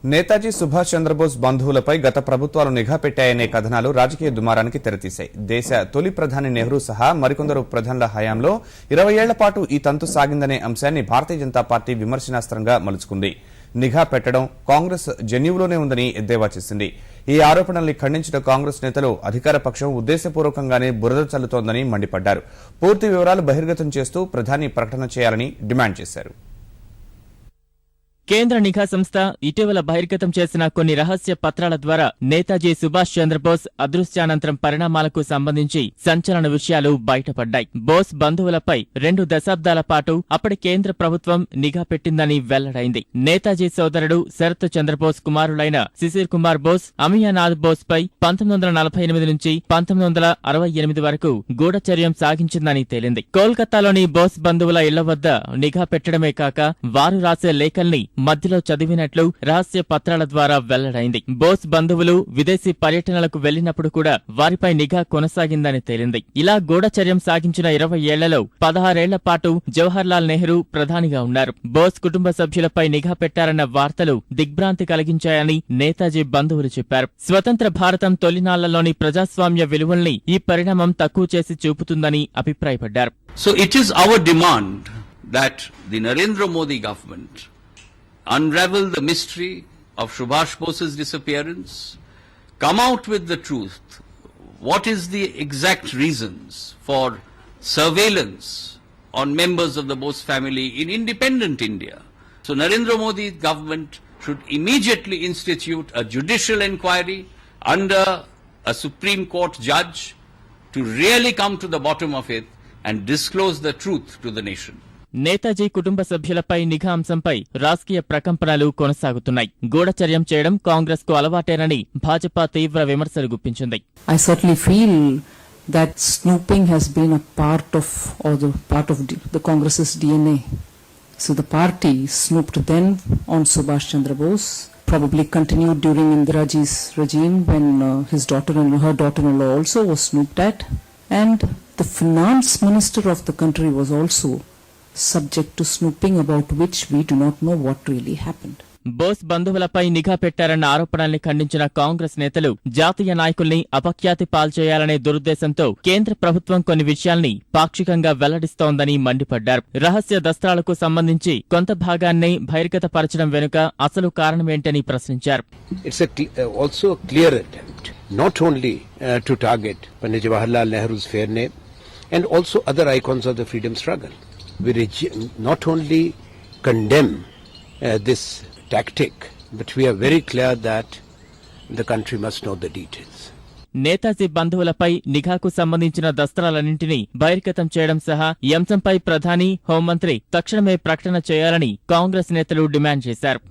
నేతాజీ సుభాష్ చంద్రబోస్ బంధువులపై గత ప్రభుత్వాలు నిఘా పెట్టాయనే కథనాలు రాజకీయ దుమారానికి తెరతీశాయి. దేశ తొలి ప్రధాని నెహ్రూ సహా మరికొందరు ప్రధానుల హయాంలో 20 ఏళ్ల పాటు ఈ తంతు సాగిందనే అంశాన్ని భారతీయ జనతా పార్టీ విమర్శనాస్త్రంగా మలుచుకుంది. నిఘా పెట్టడం కాంగ్రెస్ జన్యువులోనే ఉందని ఎద్దేవా చేసింది. ఈ ఆరోపణల్ని ఖండించిన కాంగ్రెస్ నేతలు అధికార పక్షం ఉద్దేశపూర్వకంగానే బురద చల్లుతోందని మండిపడ్డారు. పూర్తి వివరాలు బహిర్గతం చేస్తూ ప్రధాని ప్రకటన చేయాలని డిమాండ్ చేశారు. కేంద్ర నిఘా సంస్థ ఇటీవల బహిర్గతం చేసిన కొన్ని రహస్య పత్రాల ద్వారా నేతాజీ సుభాష్ చంద్రబోస్ అదృశ్యానంతరం పరిణామాలకు సంబంధించి సంచలన విషయాలు బయటపడ్డాయి. బోస్ బంధువులపై 2 దశాబ్దాల పాటు అప్పటి కేంద్ర ప్రభుత్వం నిఘా పెట్టిందని వెల్లడైంది. నేతాజీ సోదరుడు శరత్ చంద్రబోస్ కుమారులైన శిశిర్ కుమార్ బోస్, అమియానాథ్ బోస్ పై 1948 నుంచి 1968 వరకు గూఢచర్యం సాగించిందని తేలింది. కోల్కతాలోని బోస్ బంధువుల ఇళ్ల వద్ద నిఘా పెట్టడమే కాక వారు రాసే లేఖల్ని మధ్యలో చదివినట్లు రహస్య పత్రాల ద్వారా వెల్లడైంది. బోస్ బంధువులు విదేశీ పర్యటనలకు వెళ్లినప్పుడు కూడా వారిపై నిఘా కొనసాగిందని తేలింది. ఇలా గూఢచర్యం సాగించిన 20 ఏళ్లలో 16 ఏళ్ల పాటు జవహర్లాల్ నెహ్రూ ప్రధానిగా ఉన్నారు. బోస్ కుటుంబ సభ్యులపై నిఘా పెట్టారన్న వార్తలు దిగ్భ్రాంతి కలిగించాయని నేతాజీ బంధువులు చెప్పారు. స్వతంత్ర భారతం తొలినాళ్లలోని ప్రజాస్వామ్య విలువల్ని ఈ పరిణామం తక్కువ చేసి చూపుతుందని అభిప్రాయపడ్డారు. So it is our demand that the Narendra Modi government unravel the mystery of Subhash Bose's disappearance, come out with the truth. What is the exact reasons for surveillance on members of the Bose family in independent India? So Narendra Modi government should immediately institute a judicial inquiry under a Supreme Court judge to really come to the bottom of it and disclose the truth to the nation. Netaji కుటుంబ సభ్యులపై నిఘా అంశంపై రాజకీయ ప్రకంపనలు కొనసాగుతున్నాయి. గూఢచర్యం చేయడం కాంగ్రెస్ కు అలవాటేనని భాజపా తీవ్ర విమర్శలు గుప్పించింది. I certainly feel that snooping has been a part of the Congress's DNA. So the party snooped then on Subhash Chandra Bose, probably continued during Indiraji's regime when his her daughter-in-law also was snooped at, and the finance minister of the country was also subject to snooping, about which we do not know what really happened. Bose బంధువులపై నిఘా పెట్టారన్న ఆరోపణల్ని ఖండించిన కాంగ్రెస్ నేతలు జాతీయ నాయకుల్ని అపఖ్యాతి పాల్చేయాలనే దురుద్దేశంతో కేంద్ర ప్రభుత్వం కొన్ని విషయాల్ని పాక్షికంగా వెల్లడిస్తోందని మండిపడ్డారు. రహస్య దస్త్రాలకు సంబంధించి కొంత భాగాన్ని బహిర్గతపరచడం వెనుక అసలు కారణమేంటని ప్రశ్నించారు. It's also a clear attempt not only to target Pandit Jawaharlal Nehru's fair name and also other icons of the freedom struggle. We not only condemn this tactic, but we are very clear that the country must know the details. Netaji బంధువులపై నిఘాకు సంబంధించిన దస్త్రాలన్నింటినీ బహిర్గతం చేయడం సహా ఈ అంశంపై ప్రధాని, హోంమంత్రి తక్షణమే ప్రకటన చేయాలని కాంగ్రెస్ నేతలు డిమాండ్ చేశారు.